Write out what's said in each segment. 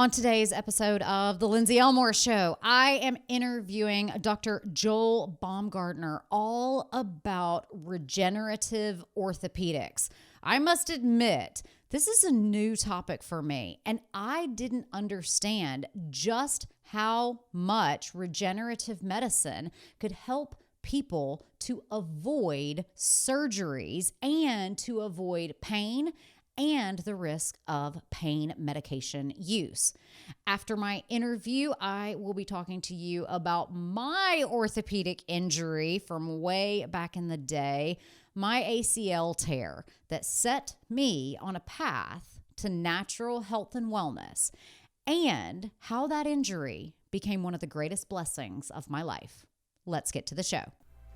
On today's episode of The Lindsey Elmore Show, I am interviewing Dr. Joel Baumgartner all about regenerative orthopedics. I must admit, this is a new topic for me, and I didn't understand just how much regenerative medicine could help people to avoid surgeries and to avoid pain and the risk of pain medication use. After my interview, I will be talking to you about my orthopedic injury from way back in the day, my ACL tear that set me on a path to natural health and wellness, and how that injury became one of the greatest blessings of my life. Let's get to the show.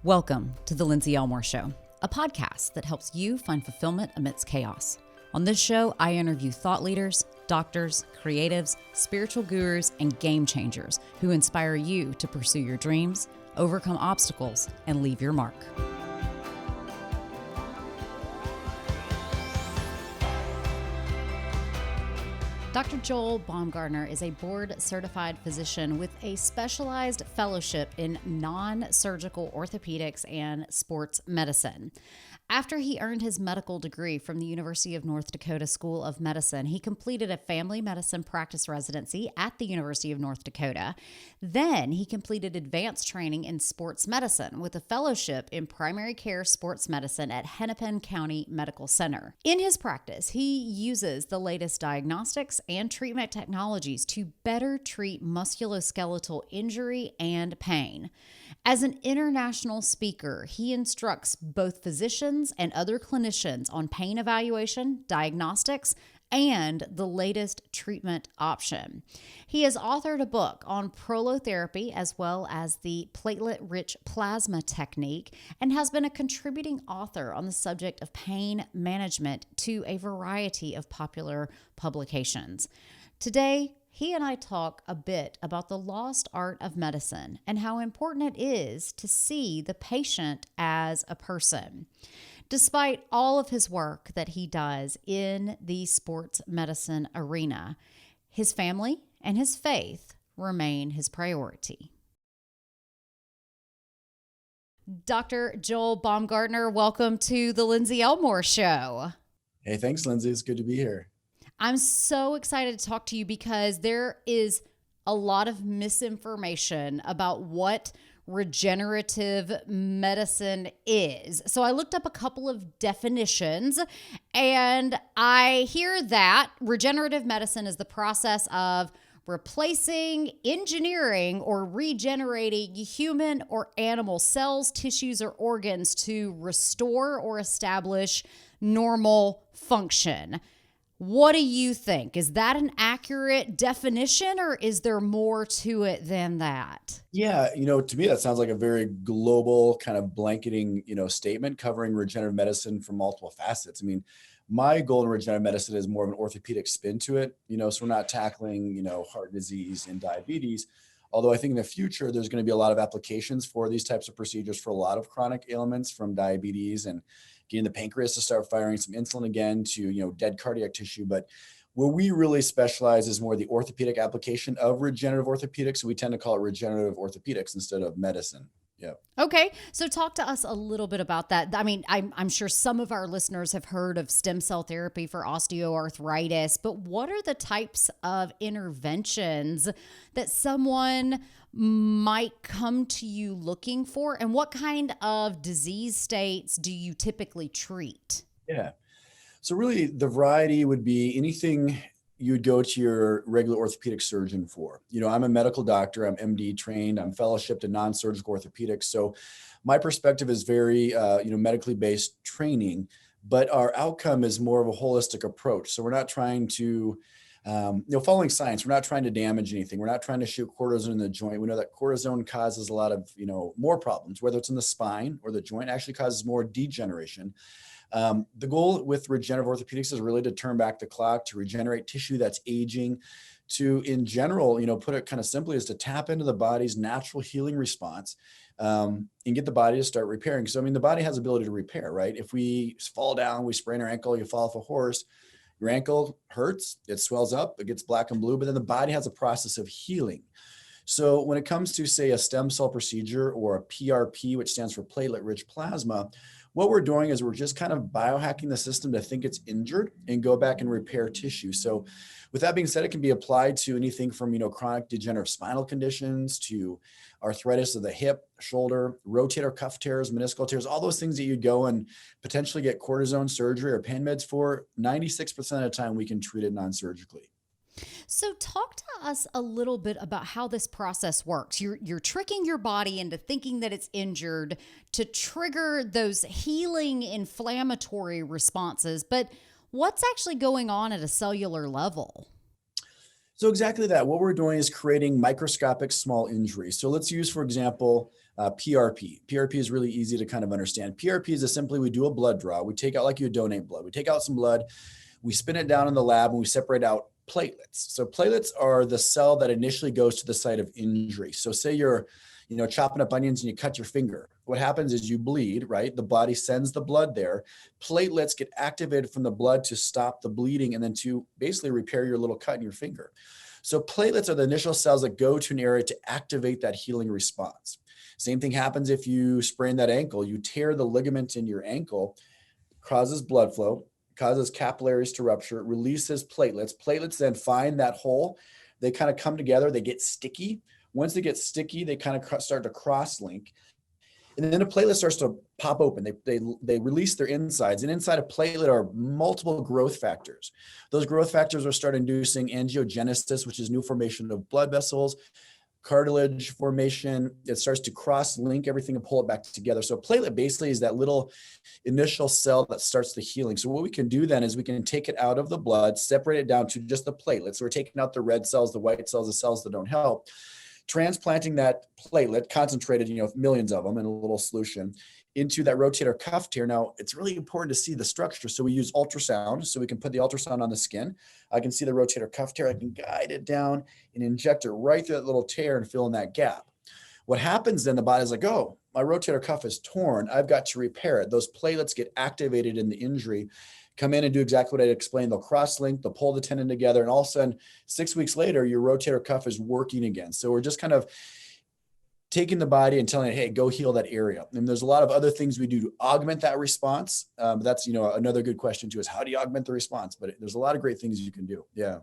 Welcome to The Lindsey Elmore Show, a podcast that helps you find fulfillment amidst chaos. On this show, I interview thought leaders, doctors, creatives, spiritual gurus, and game changers who inspire you to pursue your dreams, overcome obstacles, and leave your mark. Dr. Joel Baumgartner is a board-certified physician with a specialized fellowship in non-surgical orthopedics and sports medicine. After he earned his medical degree from the University of North Dakota School of Medicine, he completed a family medicine practice residency at the University of North Dakota. Then he completed advanced training in sports medicine with a fellowship in primary care sports medicine at Hennepin County Medical Center. In his practice, he uses the latest diagnostics and treatment technologies to better treat musculoskeletal injury and pain. As an international speaker, he instructs both physicians and other clinicians on pain evaluation, diagnostics, and the latest treatment option. He has authored a book on prolotherapy as well as the platelet-rich plasma technique and has been a contributing author on the subject of pain management to a variety of popular publications. Today, he and I talk a bit about the lost art of medicine and how important it is to see the patient as a person. Despite all of his work that he does in the sports medicine arena, his family and his faith remain his priority. Dr. Joel Baumgartner, welcome to the Lindsey Elmore Show. Hey, thanks, Lindsey. It's good to be here. I'm so excited to talk to you because there is a lot of misinformation about what regenerative medicine is. So I looked up a couple of definitions, and I hear that regenerative medicine is the process of replacing, engineering, or regenerating human or animal cells, tissues, or organs to restore or establish normal function. What do you think? Is that an accurate definition, or is there more to it than that? Yeah, to me, that sounds like a very global kind of blanketing, statement covering regenerative medicine from multiple facets. I mean, my goal in regenerative medicine is more of an orthopedic spin to it, so we're not tackling, heart disease and diabetes. Although I think in the future, there's going to be a lot of applications for these types of procedures for a lot of chronic ailments, from diabetes and getting the pancreas to start firing some insulin again to, dead cardiac tissue. But where we really specialize is more the orthopedic application of regenerative orthopedics. So we tend to call it regenerative orthopedics instead of medicine. Yeah. Okay. So talk to us a little bit about that. I mean, I'm sure some of our listeners have heard of stem cell therapy for osteoarthritis, but what are the types of interventions that someone might come to you looking for, and what kind of disease states do you typically treat? Yeah. So really the variety would be anything you would go to your regular orthopedic surgeon for. I'm a medical doctor, I'm MD trained, I'm fellowshipped in non-surgical orthopedics. So my perspective is very, medically based training, but our outcome is more of a holistic approach. So we're not trying to, following science, we're not trying to damage anything. We're not trying to shoot cortisone in the joint. We know that cortisone causes a lot of, more problems, whether it's in the spine or the joint, actually causes more degeneration. The goal with regenerative orthopedics is really to turn back the clock, to regenerate tissue that's aging, to, in general, put it kind of simply, is to tap into the body's natural healing response and get the body to start repairing. So, the body has the ability to repair, right? If we fall down, we sprain our ankle, you fall off a horse, Your ankle hurts, it swells up, it gets black and blue, but then the body has a process of healing. So when it comes to, say, a stem cell procedure or a PRP, which stands for platelet-rich plasma, what we're doing is we're just kind of biohacking the system to think it's injured and go back and repair tissue. So with that being said, it can be applied to anything from, chronic degenerative spinal conditions to arthritis of the hip, shoulder, rotator cuff tears, meniscal tears, all those things that you'd go and potentially get cortisone surgery or pain meds for. 96% of the time we can treat it non-surgically. So talk to us a little bit about how this process works. You're tricking your body into thinking that it's injured to trigger those healing inflammatory responses, but what's actually going on at a cellular level? So exactly that. What we're doing is creating microscopic small injuries. So let's use, for example, PRP. PRP is really easy to kind of understand. PRP is simply we do a blood draw. We take out, like you donate blood. We take out some blood, we spin it down in the lab, and we separate out platelets. So platelets are the cell that initially goes to the site of injury. So say you're, chopping up onions and you cut your finger. What happens is you bleed, right? The body sends the blood there. Platelets get activated from the blood to stop the bleeding and then to basically repair your little cut in your finger. So platelets are the initial cells that go to an area to activate that healing response. Same thing happens if you sprain that ankle. You tear the ligament in your ankle, causes blood flow, causes capillaries to rupture, releases platelets. Platelets then find that hole. They kind of come together. They get sticky. Once they get sticky, they kind of start to cross-link. And then a platelet starts to pop open. They release their insides. And inside a platelet are multiple growth factors. Those growth factors will start inducing angiogenesis, which is new formation of blood vessels, cartilage formation. It starts to cross-link everything and pull it back together. So a platelet basically is that little initial cell that starts the healing. So what we can do then is we can take it out of the blood, separate it down to just the platelets. So we're taking out the red cells, the white cells, the cells that don't help, transplanting that platelet, concentrated, millions of them in a little solution, into that rotator cuff tear. Now, it's really important to see the structure. So we use ultrasound. So we can put the ultrasound on the skin. I can see the rotator cuff tear. I can guide it down and inject it right through that little tear and fill in that gap. What happens then, the body's like, oh, my rotator cuff is torn. I've got to repair it. Those platelets get activated in the injury, come in and do exactly what I explained. They'll cross-link, they'll pull the tendon together, and all of a sudden, 6 weeks later, your rotator cuff is working again. So we're just kind of taking the body and telling it, hey, go heal that area. And there's a lot of other things we do to augment that response. That's, another good question too, is how do you augment the response? But there's a lot of great things you can do. Yeah.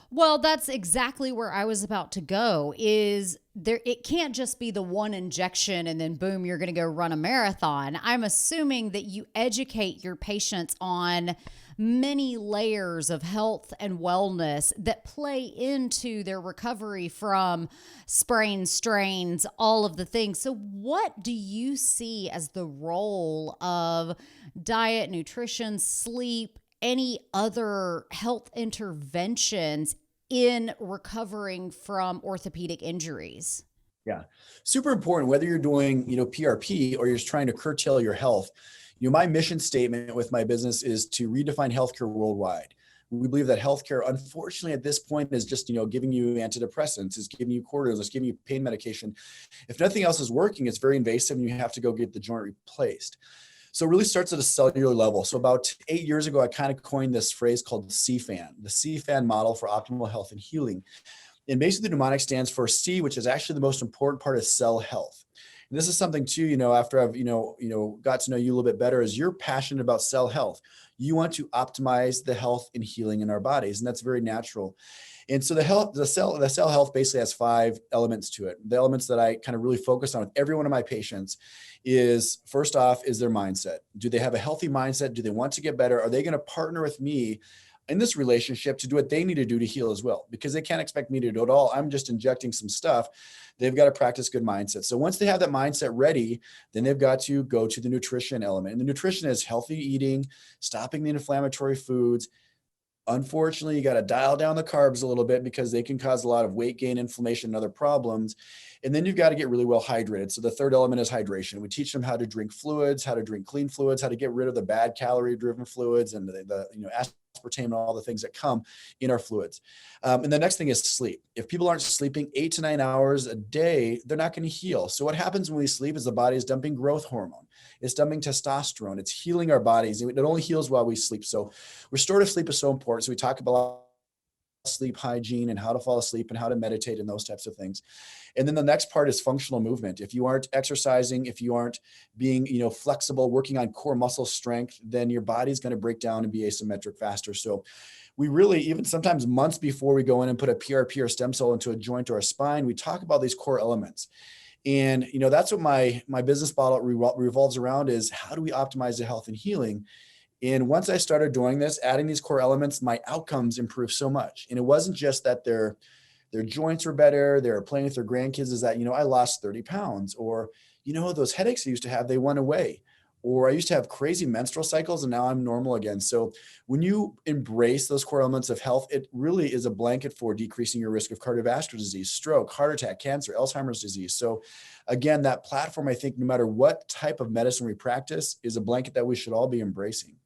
Well, that's exactly where I was about to go. Is there, it can't just be the one injection and then boom, you're going to go run a marathon. I'm assuming that you educate your patients on many layers of health and wellness that play into their recovery from sprains, strains, all of the things. So what do you see as the role of diet, nutrition, sleep, any other health interventions in recovering from orthopedic injuries? Yeah, super important, whether you're doing, PRP or you're just trying to curtail your health. My mission statement with my business is to redefine healthcare worldwide. We believe that healthcare, unfortunately, at this point is just, giving you antidepressants, is giving you cortisone, is giving you pain medication. If nothing else is working, it's very invasive and you have to go get the joint replaced. So it really starts at a cellular level. So about 8 years ago, I kind of coined this phrase called the CFAN, the CFAN model for optimal health and healing. And basically the mnemonic stands for C, which is actually the most important part of cell health. And this is something too, after I've, got to know you a little bit better, is you're passionate about cell health. You want to optimize the health and healing in our bodies. And that's very natural. And so the cell health basically has 5 elements to it. The elements that I kind of really focus on with every one of my patients is, first off, is their mindset. Do they have a healthy mindset? Do they want to get better? Are they going to partner with me in this relationship to do what they need to do to heal as well? Because they can't expect me to do it all. I'm just injecting some stuff. They've got to practice good mindset. So once they have that mindset ready, then they've got to go to the nutrition element. And the nutrition is healthy eating, stopping the inflammatory foods. Unfortunately, you got to dial down the carbs a little bit because they can cause a lot of weight gain, inflammation, and other problems. And then you've got to get really well hydrated. So the third element is hydration. We teach them how to drink fluids, how to drink clean fluids, how to get rid of the bad calorie-driven fluids and the aspartame and all the things that come in our fluids. And the next thing is sleep. If people aren't sleeping 8 to 9 hours a day, they're not going to heal. So what happens when we sleep is the body is dumping growth hormone. It's dumping testosterone. It's healing our bodies. It only heals while we sleep. So restorative sleep is so important. So we talk about sleep hygiene and how to fall asleep and how to meditate and those types of things. And then the next part is functional movement. If you aren't exercising, if you aren't being, flexible, working on core muscle strength, then your body's going to break down and be asymmetric faster. So we really, even sometimes months before we go in and put a PRP or stem cell into a joint or a spine, we talk about these core elements. And, that's what my business model revolves around, is how do we optimize the health and healing? And once I started doing this, adding these core elements, my outcomes improved so much. And it wasn't just that their joints were better, they were playing with their grandkids, is that, I lost 30 pounds, or, those headaches I used to have, they went away. Or I used to have crazy menstrual cycles and now I'm normal again. So when you embrace those core elements of health, it really is a blanket for decreasing your risk of cardiovascular disease, stroke, heart attack, cancer, Alzheimer's disease. So again, that platform, I think no matter what type of medicine we practice, is a blanket that we should all be embracing.